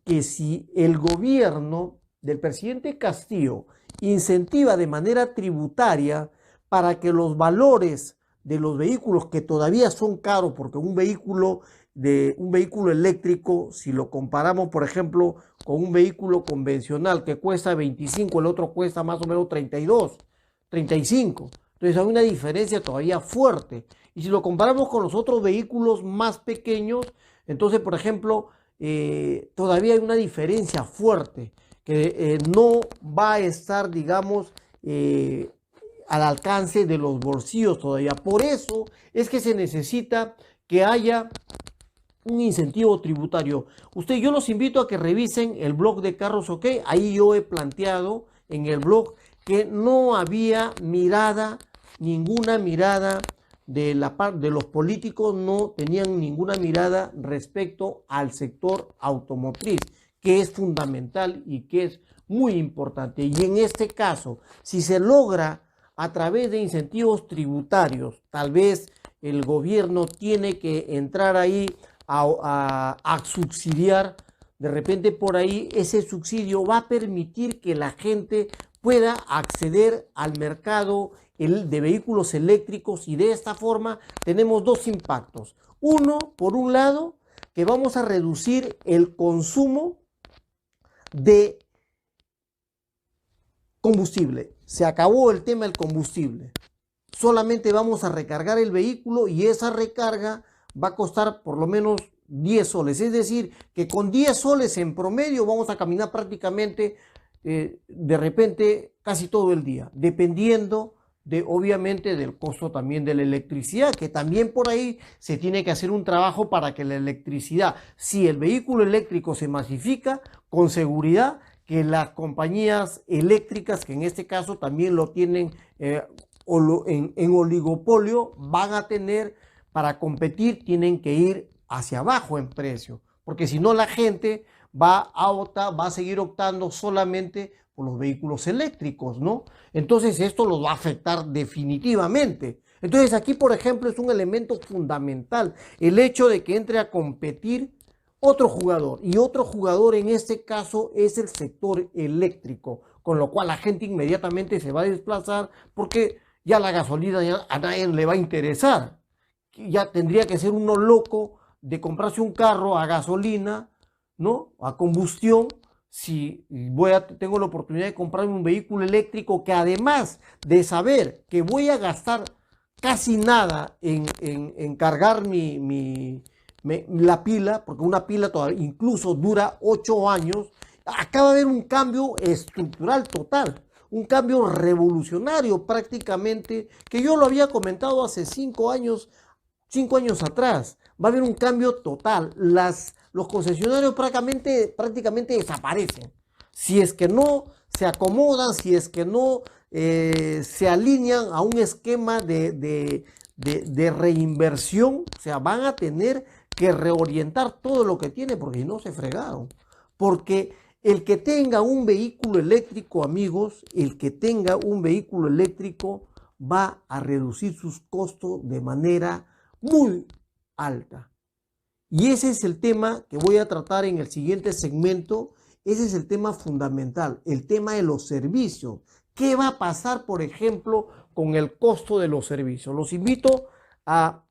que si el gobierno del presidente Castillo incentiva de manera tributaria para que los valores de los vehículos, que todavía son caros, porque un vehículo eléctrico, si lo comparamos, por ejemplo, con un vehículo convencional que cuesta 25, el otro cuesta más o menos 32, 35. Entonces hay una diferencia todavía fuerte. Y si lo comparamos con los otros vehículos más pequeños, entonces, por ejemplo, todavía hay una diferencia fuerte que no va a estar, digamos, al alcance de los bolsillos todavía. Por eso es que se necesita que haya un incentivo tributario. Yo los invito a que revisen el blog de Carros OK. Ahí yo he planteado en el blog que no había ninguna mirada de los políticos, no tenían ninguna mirada respecto al sector automotriz, que es fundamental y que es muy importante. Y en este caso, si se logra a través de incentivos tributarios, tal vez el gobierno tiene que entrar ahí a subsidiar. De repente por ahí ese subsidio va a permitir que la gente pueda acceder al mercado de vehículos eléctricos, y de esta forma tenemos dos impactos. Uno, por un lado, que vamos a reducir el consumo de combustible. Se acabó el tema del combustible. Solamente vamos a recargar el vehículo, y esa recarga va a costar por lo menos 10 soles. Es decir, que con 10 soles en promedio vamos a caminar prácticamente de repente casi todo el día, dependiendo obviamente del costo también de la electricidad, que también por ahí se tiene que hacer un trabajo para que la electricidad, si el vehículo eléctrico se masifica, con seguridad que las compañías eléctricas, que en este caso también lo tienen en oligopolio, van a tener, para competir, tienen que ir hacia abajo en precio, porque si no la gente va a seguir optando solamente por los vehículos eléctricos, ¿no? Entonces esto los va a afectar definitivamente. Entonces aquí, por ejemplo, es un elemento fundamental el hecho de que entre a competir otro jugador, y otro jugador en este caso es el sector eléctrico, con lo cual la gente inmediatamente se va a desplazar porque ya la gasolina ya a nadie le va a interesar. Ya tendría que ser uno loco de comprarse un carro a gasolina, ¿no? A combustión, si tengo la oportunidad de comprarme un vehículo eléctrico que, además de saber que voy a gastar casi nada en cargar la pila, porque una pila todavía incluso dura 8 años, acaba de haber un cambio estructural total, un cambio revolucionario prácticamente, que yo lo había comentado hace 5 años atrás. Va a haber un cambio total. Los concesionarios prácticamente desaparecen. Si es que no se acomodan, si es que no se alinean a un esquema de reinversión, o sea, van a tener que reorientar todo lo que tiene, porque si no se fregaron. Porque el que tenga un vehículo eléctrico, amigos, el que tenga un vehículo eléctrico va a reducir sus costos de manera muy alta. Y ese es el tema que voy a tratar en el siguiente segmento. Ese es el tema fundamental, el tema de los servicios. ¿Qué va a pasar, por ejemplo, con el costo de los servicios? Los invito a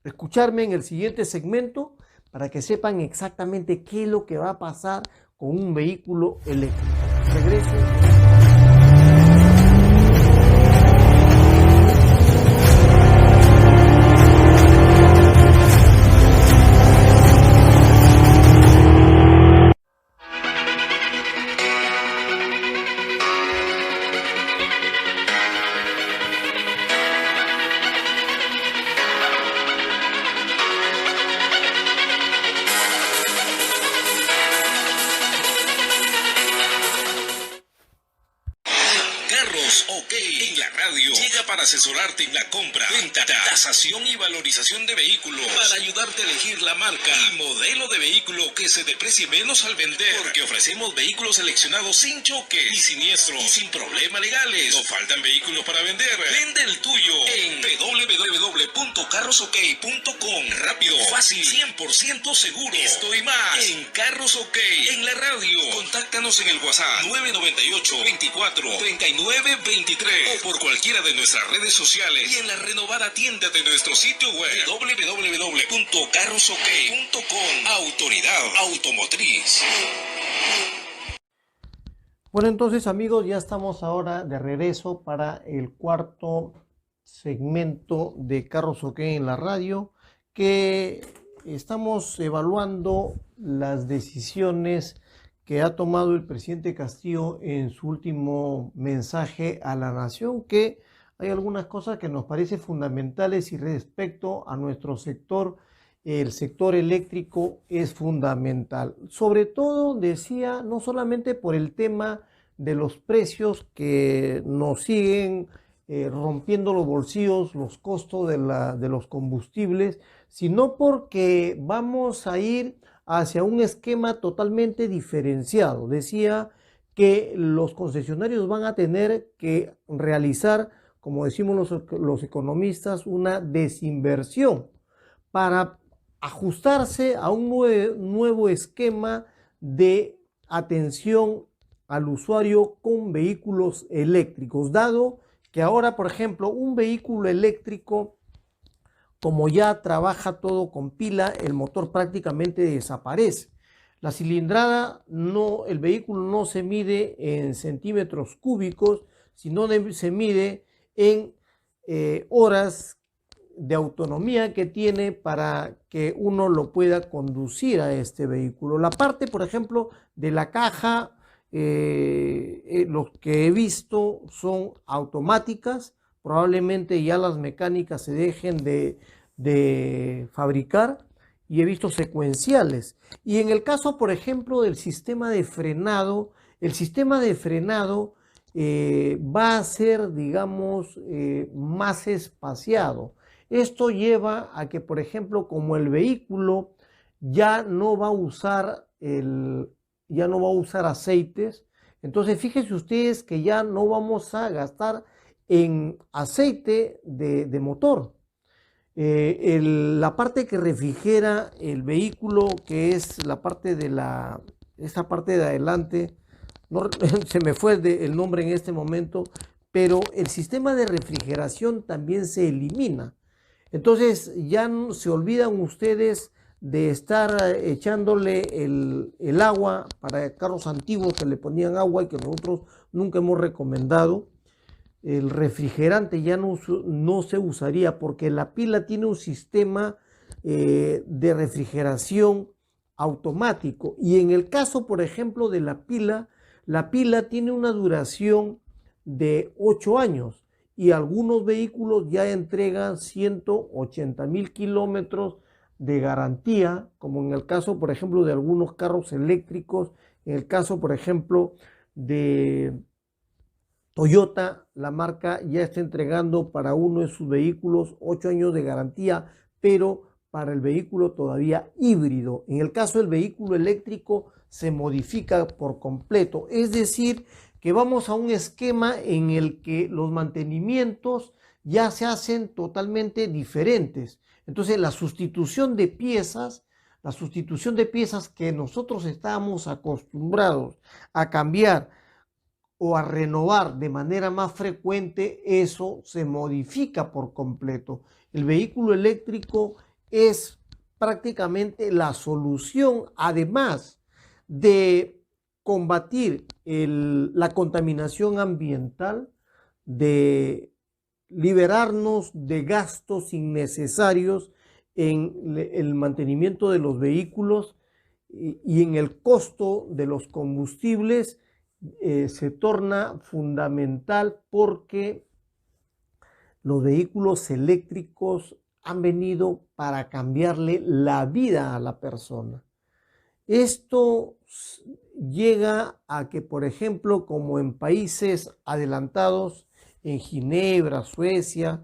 escucharme en el siguiente segmento para que sepan exactamente qué es lo que va a pasar con un vehículo eléctrico. Regreso. Para asesorarte en la compra, venta, tasación y valorización de vehículos, para ayudarte a elegir la marca y modelo de vehículo que se deprecie menos al vender, porque ofrecemos vehículos seleccionados sin choque y siniestros y sin problemas legales. No faltan vehículos para vender. Vende el tuyo en www.carrosok.com. Rápido, fácil, 100% seguro. Esto y más en Carros OK, en la radio. Contáctanos en el WhatsApp 998 24 39 23 o por cualquiera de nuestras redes sociales y en la renovada tienda de nuestro sitio web www.carrosok.com. Autoridad Automotriz. Bueno, entonces, amigos, ya estamos ahora de regreso para el cuarto segmento de Carros OK en la radio, que estamos evaluando las decisiones que ha tomado el presidente Castillo en su último mensaje a la nación, que hay algunas cosas que nos parecen fundamentales, y respecto a nuestro sector, el sector eléctrico es fundamental. Sobre todo, decía, no solamente por el tema de los precios que nos siguen rompiendo los bolsillos, los costos de los combustibles, sino porque vamos a ir hacia un esquema totalmente diferenciado. Decía que los concesionarios van a tener que realizar, como decimos los economistas, una desinversión para ajustarse a un nuevo esquema de atención al usuario con vehículos eléctricos, dado que ahora, por ejemplo, un vehículo eléctrico, como ya trabaja todo con pila, el motor prácticamente desaparece. La cilindrada, el vehículo no se mide en centímetros cúbicos, sino se mide en horas de autonomía que tiene para que uno lo pueda conducir a este vehículo. La parte, por ejemplo, de la caja los que he visto son automáticas, probablemente ya las mecánicas se dejen de fabricar, y he visto secuenciales. Y en el caso, por ejemplo, del sistema de frenado, el sistema de frenado va a ser, digamos, más espaciado. Esto lleva a que, por ejemplo, como el vehículo ya no va a usar aceites, entonces fíjense ustedes que ya no vamos a gastar en aceite de motor. La parte que refrigera el vehículo, que es la parte esta parte de adelante, no, se me fue el nombre en este momento, pero el sistema de refrigeración también se elimina. Entonces ya no, se olvidan ustedes de estar echándole el agua para carros antiguos que le ponían agua y que nosotros nunca hemos recomendado. El refrigerante ya no se usaría porque la pila tiene un sistema de refrigeración automático, y en el caso, por ejemplo, de la pila tiene una duración de 8 años y algunos vehículos ya entregan 180.000 kilómetros de garantía, como en el caso, por ejemplo, de algunos carros eléctricos. En el caso, por ejemplo, de Toyota, la marca ya está entregando para uno de sus vehículos 8 años de garantía, pero para el vehículo todavía híbrido. En el caso del vehículo eléctrico se modifica por completo, es decir, que vamos a un esquema en el que los mantenimientos ya se hacen totalmente diferentes. Entonces la sustitución de piezas que nosotros estábamos acostumbrados a cambiar o a renovar de manera más frecuente, eso se modifica por completo. El vehículo eléctrico es prácticamente la solución, además de combatir la contaminación ambiental, de liberarnos de gastos innecesarios en el mantenimiento de los vehículos y en el costo de los combustibles. Se torna fundamental porque los vehículos eléctricos han venido para cambiarle la vida a la persona. Esto llega a que, por ejemplo, como en países adelantados, en Ginebra, Suecia,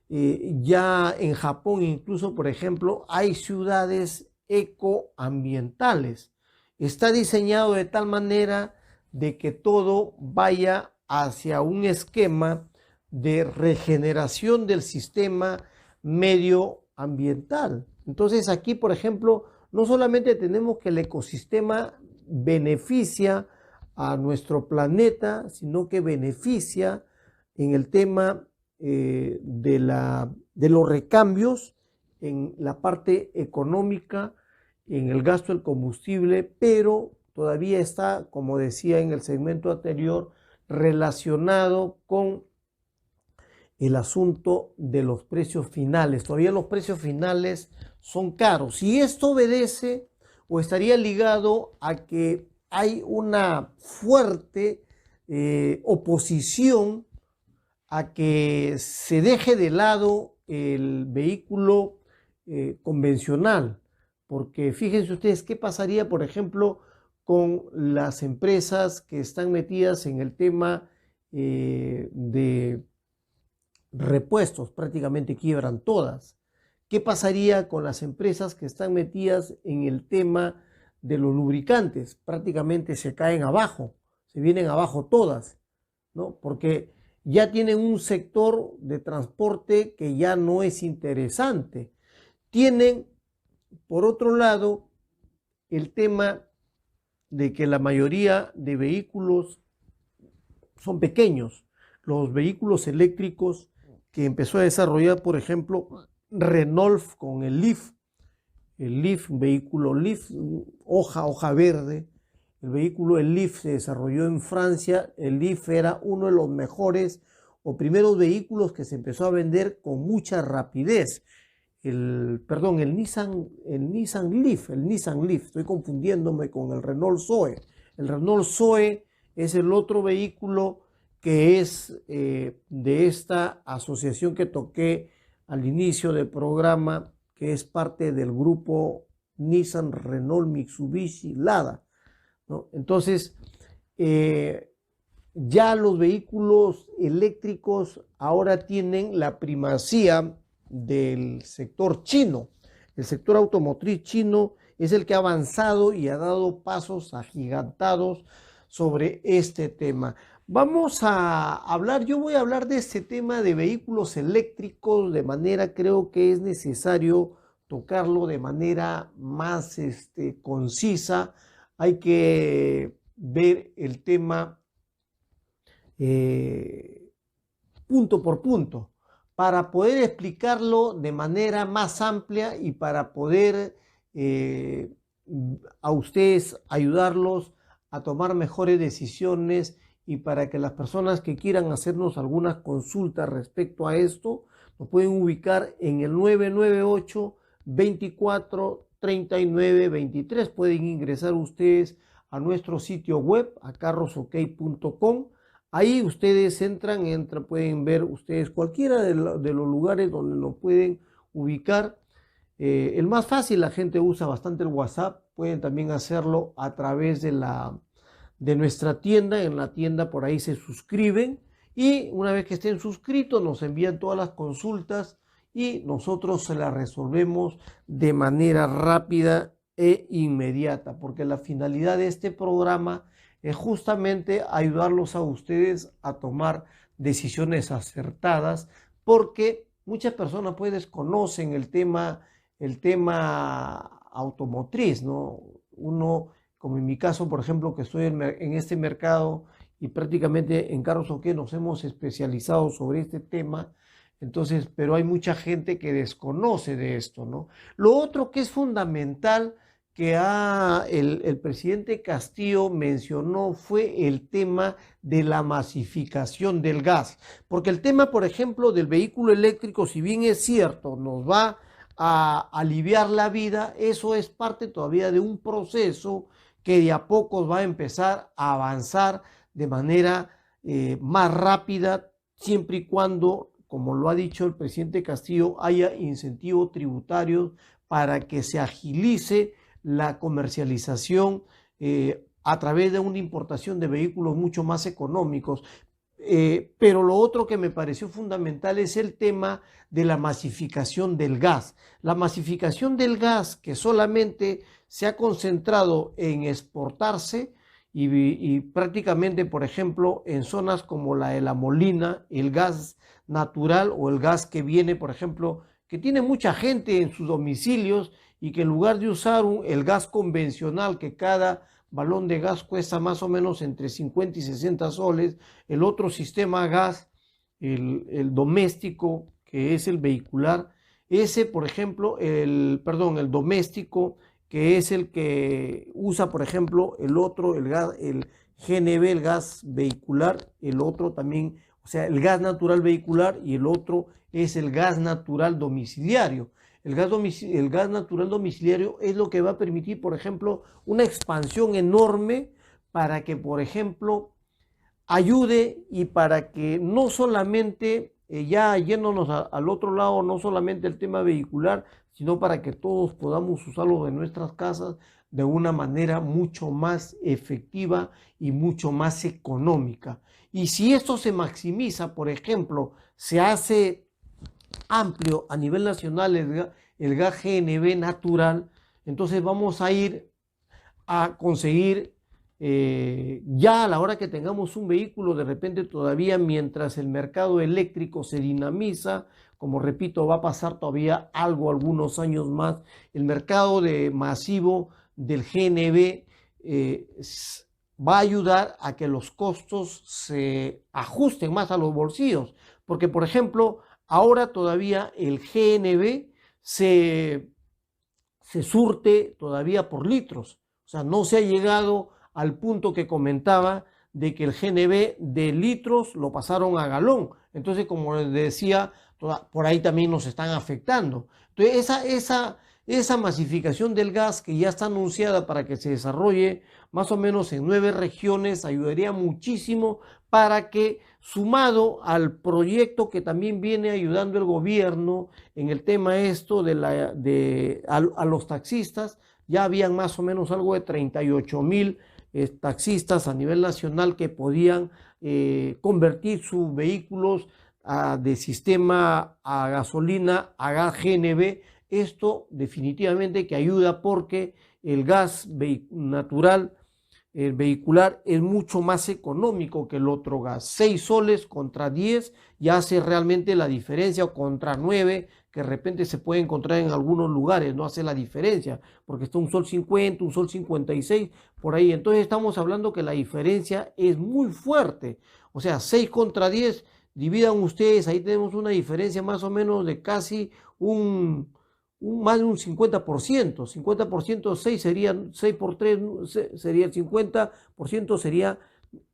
ya en Japón incluso, por ejemplo, hay ciudades ecoambientales. Está diseñado de tal manera de que todo vaya hacia un esquema de regeneración del sistema medioambiental. Entonces aquí, por ejemplo, no solamente tenemos que el ecosistema beneficia a nuestro planeta, sino que beneficia en el tema de los recambios en la parte económica, en el gasto del combustible, pero todavía está, como decía en el segmento anterior, relacionado con el asunto de los precios finales. Todavía los precios finales son caros. Y esto obedece o estaría ligado a que hay una fuerte oposición a que se deje de lado el vehículo convencional. Porque fíjense ustedes qué pasaría, por ejemplo, con las empresas que están metidas en el tema de repuestos, prácticamente quiebran todas. ¿Qué pasaría con las empresas que están metidas en el tema de los lubricantes? Prácticamente se caen abajo, se vienen abajo todas, ¿no? Porque ya tienen un sector de transporte que ya no es interesante. Tienen, por otro lado, el tema de que la mayoría de vehículos son pequeños. Los vehículos eléctricos que empezó a desarrollar, por ejemplo, Renault con el Leaf, un vehículo Leaf, hoja verde. El Leaf se desarrolló en Francia. El Leaf era uno de los mejores o primeros vehículos que se empezó a vender con mucha rapidez. El Nissan Leaf, estoy confundiéndome con el Renault Zoe. El Renault Zoe es el otro vehículo que es de esta asociación que toqué al inicio del programa, que es parte del grupo Nissan, Renault, Mitsubishi, Lada, ¿no? Entonces, ya los vehículos eléctricos ahora tienen la primacía del sector chino. El sector automotriz chino es el que ha avanzado y ha dado pasos agigantados sobre este tema. Vamos a hablar, yo voy a hablar de este tema de vehículos eléctricos de manera, creo que es necesario tocarlo de manera más concisa. Hay que ver el tema punto por punto para poder explicarlo de manera más amplia y para poder a ustedes ayudarlos a tomar mejores decisiones y para que las personas que quieran hacernos algunas consultas respecto a esto nos pueden ubicar en el 998 24 39 23. Pueden ingresar ustedes a nuestro sitio web, a carrosok.com. Ahí ustedes entran, pueden ver ustedes cualquiera de los lugares donde nos pueden ubicar. El más fácil, la gente usa bastante el WhatsApp. Pueden también hacerlo a través de nuestra tienda. En la tienda por ahí se suscriben y una vez que estén suscritos nos envían todas las consultas y nosotros se las resolvemos de manera rápida e inmediata, porque la finalidad de este programa es justamente ayudarlos a ustedes a tomar decisiones acertadas, porque muchas personas pues desconocen el tema automotriz, ¿no? Uno, como en mi caso, por ejemplo, que estoy en este mercado y prácticamente en Carros OK nos hemos especializado sobre este tema, entonces, pero hay mucha gente que desconoce de esto, ¿no? Lo otro que es fundamental que el presidente Castillo mencionó fue el tema de la masificación del gas, porque el tema, por ejemplo, del vehículo eléctrico, si bien es cierto, nos va a aliviar la vida, eso es parte todavía de un proceso que de a poco va a empezar a avanzar de manera más rápida, siempre y cuando, como lo ha dicho el presidente Castillo, haya incentivos tributarios para que se agilice la comercialización a través de una importación de vehículos mucho más económicos. Pero lo otro que me pareció fundamental es el tema de la masificación del gas. La masificación del gas que solamente se ha concentrado en exportarse y prácticamente, por ejemplo, en zonas como la de La Molina, el gas natural o el gas que viene, por ejemplo, que tiene mucha gente en sus domicilios y que en lugar de usar el gas convencional, que cada balón de gas cuesta más o menos entre 50 y 60 soles, el otro sistema gas, el doméstico, que es el vehicular, ese, por ejemplo, el doméstico, que es el que usa, por ejemplo, el otro, el GNV, el gas vehicular, el otro también, o sea, el gas natural vehicular, y el otro es el gas natural domiciliario. El gas natural domiciliario es lo que va a permitir, por ejemplo, una expansión enorme para que, por ejemplo, ayude y para que no solamente, ya yéndonos al otro lado, no solamente el tema vehicular, sino para que todos podamos usarlo en nuestras casas de una manera mucho más efectiva y mucho más económica. Y si esto se maximiza, por ejemplo, se hace amplio a nivel nacional el gas GNV natural, entonces vamos a ir a conseguir ya a la hora que tengamos un vehículo, de repente todavía mientras el mercado eléctrico se dinamiza, como repito, va a pasar todavía algunos años más, el mercado masivo del GNV va a ayudar a que los costos se ajusten más a los bolsillos, porque por ejemplo, ahora todavía el GNV se surte todavía por litros, o sea, no se ha llegado al punto que comentaba de que el GNV de litros lo pasaron a galón. Entonces, como les decía, por ahí también nos están afectando. Entonces, esa masificación del gas que ya está anunciada para que se desarrolle más o menos en 9 regiones ayudaría muchísimo para que, sumado al proyecto que también viene ayudando el gobierno en el tema esto a los taxistas, ya habían más o menos algo de 38,000 taxistas a nivel nacional que podían convertir sus vehículos de sistema a gasolina a gas GNV. Esto definitivamente que ayuda porque el gas natural, el vehicular, es mucho más económico que el otro gas. 6 soles contra 10 ya hace realmente la diferencia, o contra 9 que de repente se puede encontrar en algunos lugares, no hace la diferencia, porque está un sol 50, un sol 56, por ahí. Entonces estamos hablando que la diferencia es muy fuerte. O sea, 6 contra 10, dividan ustedes, ahí tenemos una diferencia más o menos de casi más de un 50%. 50% 6 serían 6 por 3, sería el 50%, sería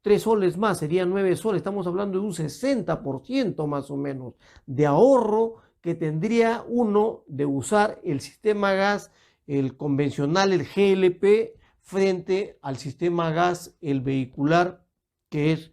3 soles más, serían 9 soles. Estamos hablando de un 60% más o menos de ahorro que tendría uno de usar el sistema gas, el convencional, el GLP, frente al sistema gas, el vehicular, que es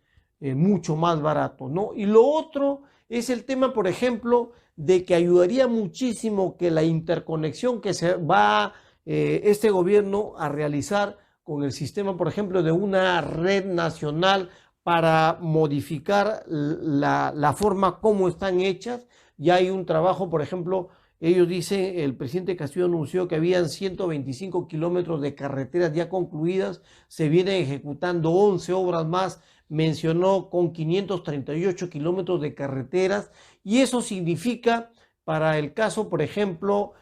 mucho más barato, ¿no? Y lo otro es el tema, por ejemplo, de que ayudaría muchísimo que la interconexión que se va este gobierno a realizar con el sistema, por ejemplo, de una red nacional para modificar la forma como están hechas. Ya hay un trabajo, por ejemplo, ellos dicen, el presidente Castillo anunció que habían 125 kilómetros de carreteras ya concluidas, se vienen ejecutando 11 obras más, mencionó con 538 kilómetros de carreteras, y eso significa para el caso, por ejemplo,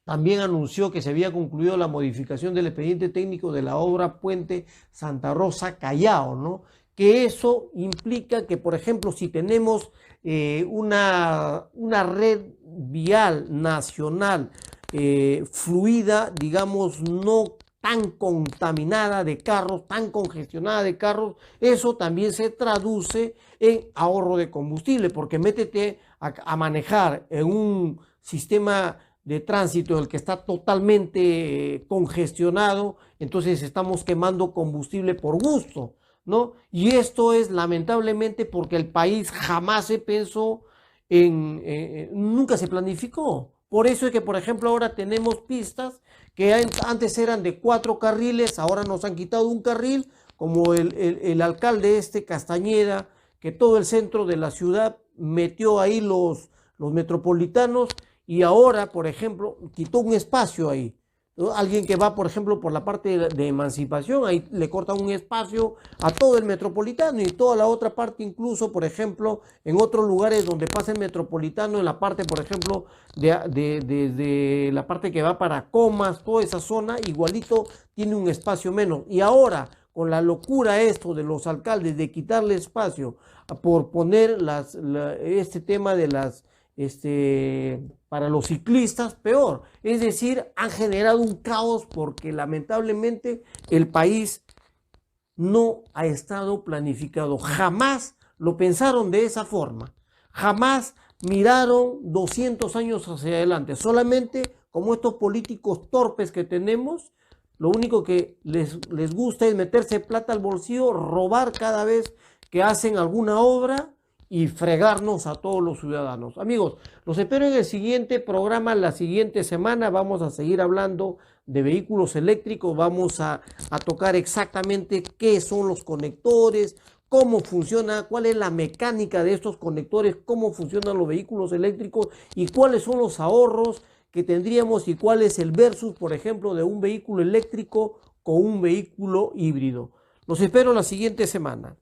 también anunció que se había concluido la modificación del expediente técnico de la obra Puente Santa Rosa Callao, ¿no? Que eso implica que, por ejemplo, si tenemos una red vial nacional fluida, digamos, no tan contaminada de carros, tan congestionada de carros, eso también se traduce en ahorro de combustible, porque métete a manejar en un sistema de tránsito en el que está totalmente congestionado, entonces estamos quemando combustible por gusto, ¿no? Y esto es lamentablemente porque el país jamás se pensó nunca se planificó. Por eso es que, por ejemplo, ahora tenemos pistas que antes eran de 4 carriles, ahora nos han quitado un carril, como el alcalde Castañeda, que todo el centro de la ciudad metió ahí los metropolitanos, y ahora, por ejemplo, quitó un espacio ahí, ¿no? Alguien que va, por ejemplo, por la parte de Emancipación, ahí le cortan un espacio a todo el metropolitano, y toda la otra parte, incluso, por ejemplo, en otros lugares donde pasa el metropolitano, en la parte, por ejemplo, de la parte que va para Comas, toda esa zona, igualito tiene un espacio menos. Y ahora, con la locura esto de los alcaldes de quitarle espacio por poner este tema de para los ciclistas, peor. Es decir, han generado un caos porque lamentablemente el país no ha estado planificado. Jamás lo pensaron de esa forma. Jamás miraron 200 años hacia adelante. Solamente como estos políticos torpes que tenemos, lo único que les gusta es meterse plata al bolsillo, robar cada vez que hacen alguna obra y fregarnos a todos los ciudadanos. Amigos, los espero en el siguiente programa, la siguiente semana. Vamos a seguir hablando de vehículos eléctricos, vamos a tocar exactamente qué son los conectores, cómo funciona, cuál es la mecánica de estos conectores, cómo funcionan los vehículos eléctricos y cuáles son los ahorros que tendríamos y cuál es el versus, por ejemplo, de un vehículo eléctrico con un vehículo híbrido. Los espero la siguiente semana.